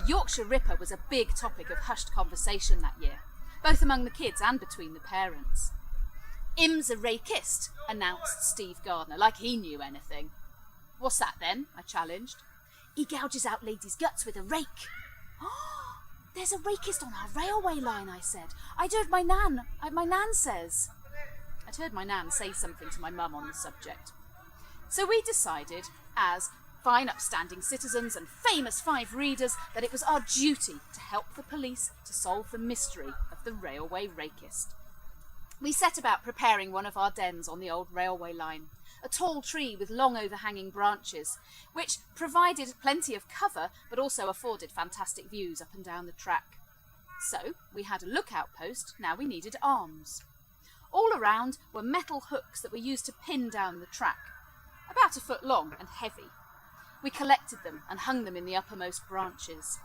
Yorkshire Ripper was a big topic of hushed conversation that year, both among the kids and between the parents. "Im's a rakist," announced Steve Gardner, like he knew anything. "What's that then?" I challenged. "He gouges out ladies' guts with a rake." "Oh, there's a rakist on our railway line," I said. "I'd heard my nan says." I'd heard my nan say something to my mum on the subject. So we decided, as fine upstanding citizens and famous 5 readers, that it was our duty to help the police to solve the mystery of the railway rakist. We set about preparing one of our dens on the old railway line, a tall tree with long overhanging branches, which provided plenty of cover but also afforded fantastic views up and down the track. So we had a lookout post, now we needed arms. All around were metal hooks that were used to pin down the track, about 1 foot long and heavy. We collected them and hung them in the uppermost branches.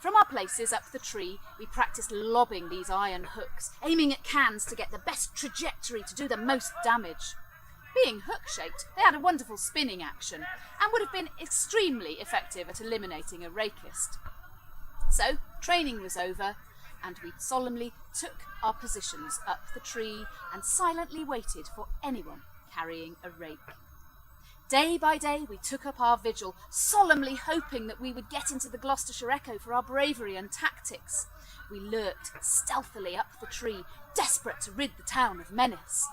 From our places up the tree, we practiced lobbing these iron hooks, aiming at cans to get the best trajectory to do the most damage. Being hook-shaped, they had a wonderful spinning action and would have been extremely effective at eliminating a rakist. So, training was over, and we solemnly took our positions up the tree and silently waited for anyone carrying a rake. Day by day we took up our vigil, solemnly hoping that we would get into the Gloucestershire Echo for our bravery and tactics. We lurked stealthily up the tree, desperate to rid the town of menace.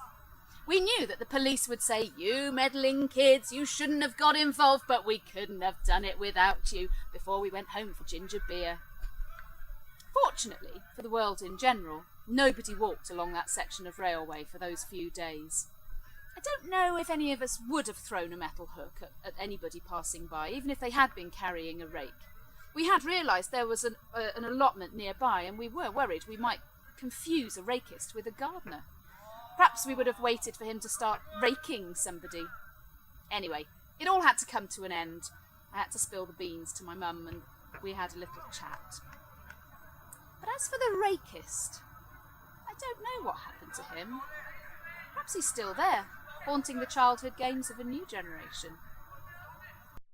We knew that the police would say, "You meddling kids, you shouldn't have got involved, but we couldn't have done it without you," before we went home for ginger beer. Fortunately, for the world in general, nobody walked along that section of railway for those few days. I don't know if any of us would have thrown a metal hook at anybody passing by, even if they had been carrying a rake. We had realised there was an allotment nearby, and we were worried we might confuse a rakist with a gardener. Perhaps we would have waited for him to start raking somebody. Anyway, it all had to come to an end. I had to spill the beans to my mum, and we had a little chat. But as for the rakist, I don't know what happened to him. Perhaps he's still there, haunting the childhood games of a new generation.